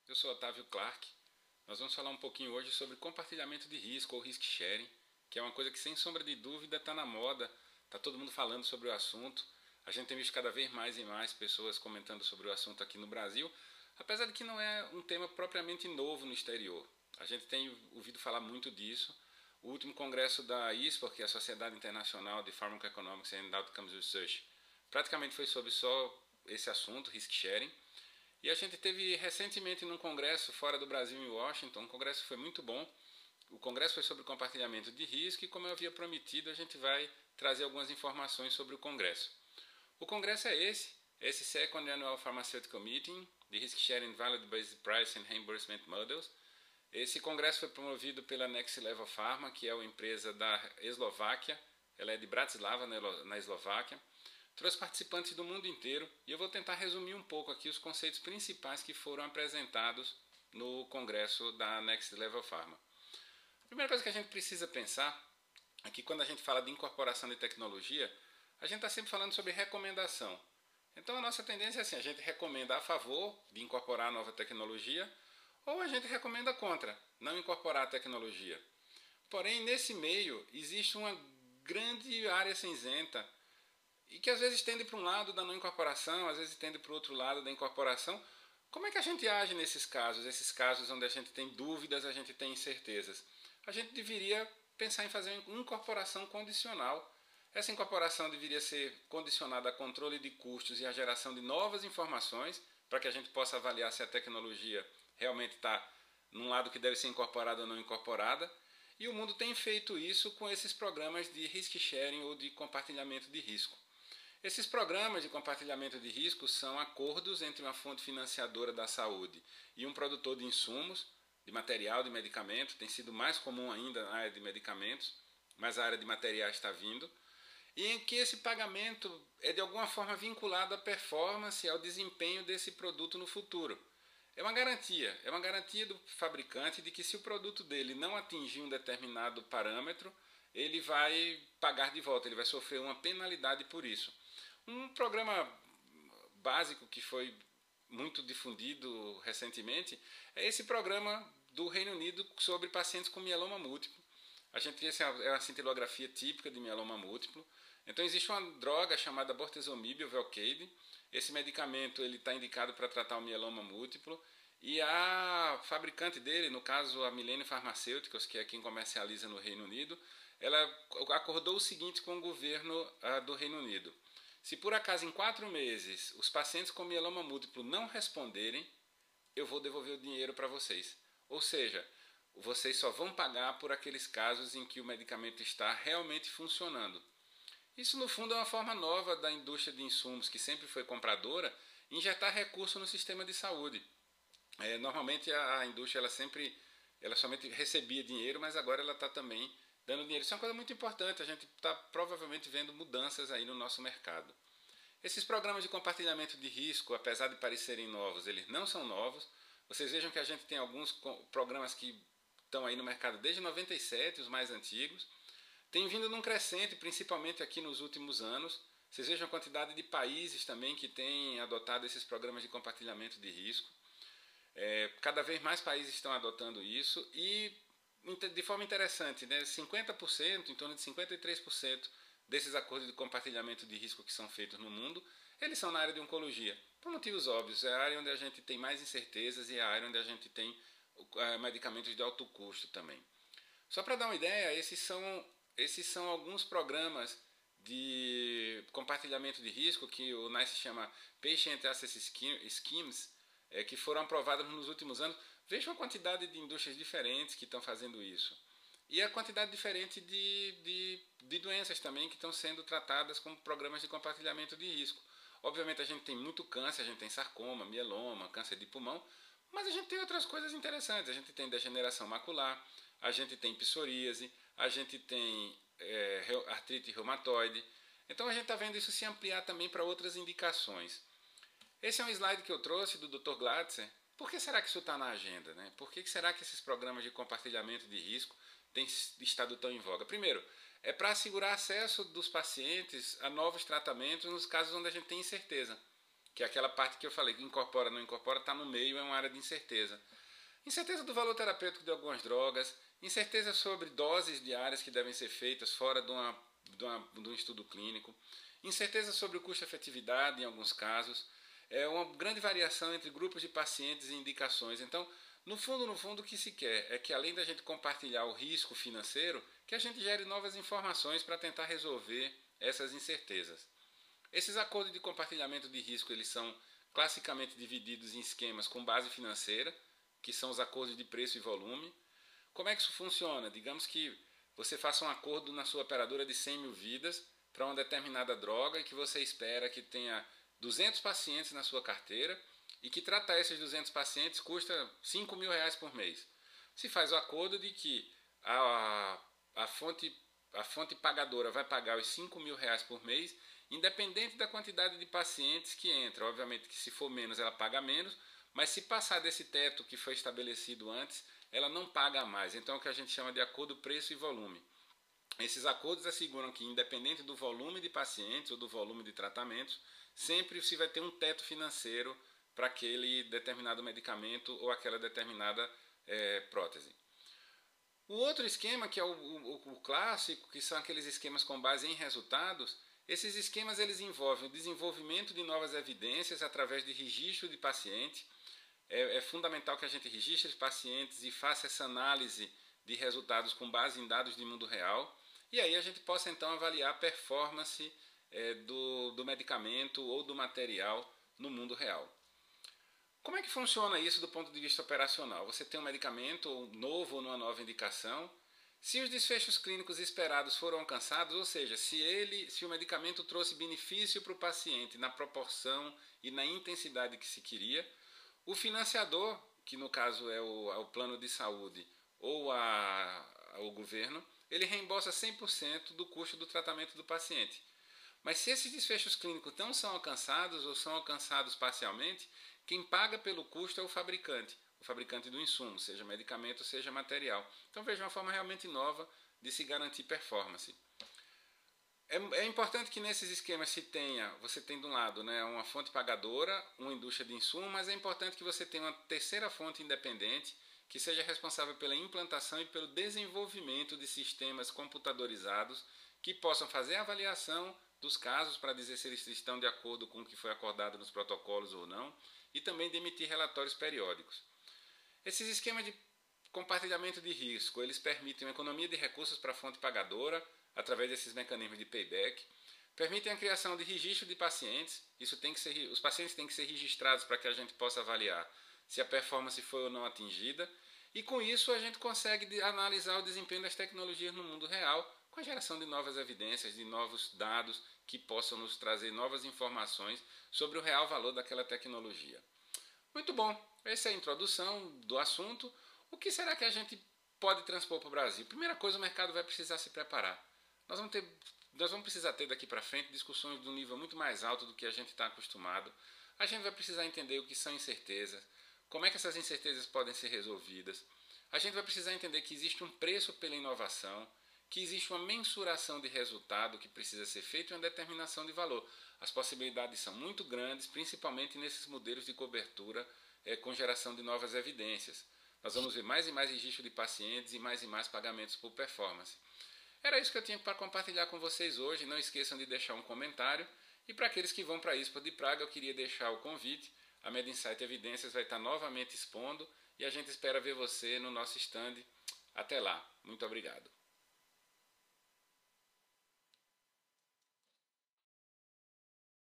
Eu sou Otávio Clark. Nós vamos falar um pouquinho hoje sobre compartilhamento de risco ou risk sharing, que é uma coisa que sem sombra de dúvida está na moda, está todo mundo falando sobre o assunto. A gente tem visto cada vez mais e mais pessoas comentando sobre o assunto aqui no Brasil, apesar de que não é um tema propriamente novo no exterior. A gente tem ouvido falar muito disso. O último congresso da ISPOR, que é a Sociedade Internacional de Pharmacoeconomics and Outcomes Research, praticamente foi sobre só esse assunto, risk sharing. E a gente teve recentemente num congresso fora do Brasil, em Washington, um congresso que foi muito bom. O congresso foi sobre compartilhamento de risco e, como eu havia prometido, a gente vai trazer algumas informações sobre o congresso. O congresso é esse Second Annual Pharmaceutical Meeting, de Risk Sharing Value Based Price and Reimbursement Models. Esse congresso foi promovido pela Next Level Pharma, que é uma empresa da Eslováquia. Ela é de Bratislava, na Eslováquia. Trouxe participantes do mundo inteiro e eu vou tentar resumir um pouco aqui os conceitos principais que foram apresentados no congresso da Next Level Pharma. A primeira coisa que a gente precisa pensar é que quando a gente fala de incorporação de tecnologia, a gente está sempre falando sobre recomendação. Então a nossa tendência é assim, a gente recomenda a favor de incorporar a nova tecnologia ou a gente recomenda contra, não incorporar a tecnologia. Porém, nesse meio existe uma grande área cinzenta e que às vezes tende para um lado da não incorporação, às vezes tende para o outro lado da incorporação. Como é que a gente age nesses casos, esses casos onde a gente tem dúvidas, a gente tem incertezas? A gente deveria pensar em fazer uma incorporação condicional. Essa incorporação deveria ser condicionada a controle de custos e a geração de novas informações para que a gente possa avaliar se a tecnologia realmente está num lado que deve ser incorporada ou não incorporada. E o mundo tem feito isso com esses programas de risk sharing ou de compartilhamento de risco. Esses programas de compartilhamento de riscos são acordos entre uma fonte financiadora da saúde e um produtor de insumos, de material, de medicamento. Tem sido mais comum ainda na área de medicamentos, mas a área de materiais está vindo. E em que esse pagamento é de alguma forma vinculado à performance e ao desempenho desse produto no futuro. É uma garantia do fabricante de que se o produto dele não atingir um determinado parâmetro, ele vai pagar de volta, ele vai sofrer uma penalidade por isso. Um programa básico que foi muito difundido recentemente é esse programa do Reino Unido sobre pacientes com mieloma múltiplo. A gente tem uma cintilografia típica de mieloma múltiplo. Então existe uma droga chamada bortezomib ou Velcade. Esse medicamento ele está indicado para tratar o mieloma múltiplo. E a fabricante dele, no caso a Millennium Pharmaceuticals, que é quem comercializa no Reino Unido, ela acordou o seguinte com o governo do Reino Unido. Se por acaso em 4 meses os pacientes com mieloma múltiplo não responderem, eu vou devolver o dinheiro para vocês. Ou seja, vocês só vão pagar por aqueles casos em que o medicamento está realmente funcionando. Isso no fundo é uma forma nova da indústria de insumos, que sempre foi compradora, injetar recurso no sistema de saúde. Normalmente a indústria ela somente recebia dinheiro, mas agora ela está também dando dinheiro. Isso é uma coisa muito importante, a gente está provavelmente vendo mudanças aí no nosso mercado. Esses programas de compartilhamento de risco, apesar de parecerem novos, eles não são novos. Vocês vejam que a gente tem alguns programas que estão aí no mercado desde 97, os mais antigos. Tem vindo num crescente, principalmente aqui nos últimos anos. Vocês vejam a quantidade de países também que têm adotado esses programas de compartilhamento de risco. Cada vez mais países estão adotando isso e de forma interessante, né? 50%, em torno de 53% desses acordos de compartilhamento de risco que são feitos no mundo, eles são na área de oncologia. Por motivos óbvios, é a área onde a gente tem mais incertezas e é a área onde a gente tem medicamentos de alto custo também. Só para dar uma ideia, esses são alguns programas de compartilhamento de risco que o NICE chama Patient Access Schemes, que foram aprovadas nos últimos anos. Veja a quantidade de indústrias diferentes que estão fazendo isso. E a quantidade diferente de doenças também que estão sendo tratadas com programas de compartilhamento de risco. Obviamente a gente tem muito câncer, a gente tem sarcoma, mieloma, câncer de pulmão, mas a gente tem outras coisas interessantes. A gente tem degeneração macular, a gente tem psoríase, a gente tem artrite reumatoide. Então a gente está vendo isso se ampliar também para outras indicações. Esse é um slide que eu trouxe do Dr. Glatzer. Por que será que isso está na agenda, né? Por que será que esses programas de compartilhamento de risco têm estado tão em voga? Primeiro, é para assegurar acesso dos pacientes a novos tratamentos nos casos onde a gente tem incerteza. que é aquela parte que eu falei, que incorpora, não incorpora, está no meio, é uma área de incerteza. Incerteza do valor terapêutico de algumas drogas, incerteza sobre doses diárias que devem ser feitas fora de um estudo clínico, incerteza sobre o custo-efetividade em alguns casos, é uma grande variação entre grupos de pacientes e indicações. Então, no fundo, o que se quer é que, além da gente compartilhar o risco financeiro, que a gente gere novas informações para tentar resolver essas incertezas. Esses acordos de compartilhamento de risco, eles são classicamente divididos em esquemas com base financeira, que são os acordos de preço e volume. Como é que isso funciona? Digamos que você faça um acordo na sua operadora de 100 mil vidas para uma determinada droga e que você espera que tenha 200 pacientes na sua carteira e que tratar esses 200 pacientes custa R$ 5.000 por mês. Se faz o acordo de que a fonte pagadora vai pagar os R$ 5.000 por mês, independente da quantidade de pacientes que entra. Obviamente que se for menos ela paga menos, mas se passar desse teto que foi estabelecido antes, ela não paga mais. Então é o que a gente chama de acordo preço e volume. Esses acordos asseguram que, independente do volume de pacientes ou do volume de tratamentos, sempre se vai ter um teto financeiro para aquele determinado medicamento ou aquela determinada prótese. O outro esquema, que é o clássico, que são aqueles esquemas com base em resultados, esses esquemas eles envolvem o desenvolvimento de novas evidências através de registro de paciente. É fundamental que a gente registre os pacientes e faça essa análise de resultados com base em dados de mundo real. E aí a gente possa então avaliar a performance do medicamento ou do material no mundo real. Como é que funciona isso do ponto de vista operacional? Você tem um medicamento novo ou uma nova indicação. Se os desfechos clínicos esperados foram alcançados, ou seja, se o medicamento trouxe benefício para o paciente na proporção e na intensidade que se queria, o financiador, que no caso é o plano de saúde ou o governo, ele reembolsa 100% do custo do tratamento do paciente. Mas se esses desfechos clínicos não são alcançados ou são alcançados parcialmente, quem paga pelo custo é o fabricante do insumo, seja medicamento, seja material. Então veja uma forma realmente nova de se garantir performance. É importante que nesses esquemas você tem de um lado uma fonte pagadora, uma indústria de insumo, mas é importante que você tenha uma terceira fonte independente que seja responsável pela implantação e pelo desenvolvimento de sistemas computadorizados que possam fazer a avaliação dos casos para dizer se eles estão de acordo com o que foi acordado nos protocolos ou não, e também de emitir relatórios periódicos. Esses esquemas de compartilhamento de risco, eles permitem uma economia de recursos para a fonte pagadora, através desses mecanismos de payback, permitem a criação de registro de pacientes, os pacientes têm que ser registrados para que a gente possa avaliar se a performance foi ou não atingida, e com isso a gente consegue analisar o desempenho das tecnologias no mundo real, com a geração de novas evidências, de novos dados que possam nos trazer novas informações sobre o real valor daquela tecnologia. Muito bom, essa é a introdução do assunto. O que será que a gente pode transpor para o Brasil? Primeira coisa, o mercado vai precisar se preparar. Nós vamos precisar ter daqui para frente discussões de um nível muito mais alto do que a gente está acostumado. A gente vai precisar entender o que são incertezas, como é que essas incertezas podem ser resolvidas. A gente vai precisar entender que existe um preço pela inovação, que existe uma mensuração de resultado que precisa ser feita e uma determinação de valor. As possibilidades são muito grandes, principalmente nesses modelos de cobertura com geração de novas evidências. Nós vamos ver mais e mais registro de pacientes e mais pagamentos por performance. Era isso que eu tinha para compartilhar com vocês hoje. Não esqueçam de deixar um comentário. E para aqueles que vão para a Expo de Praga, eu queria deixar o convite. A MedInsight Evidências vai estar novamente expondo e a gente espera ver você no nosso stand. Até lá. Muito obrigado.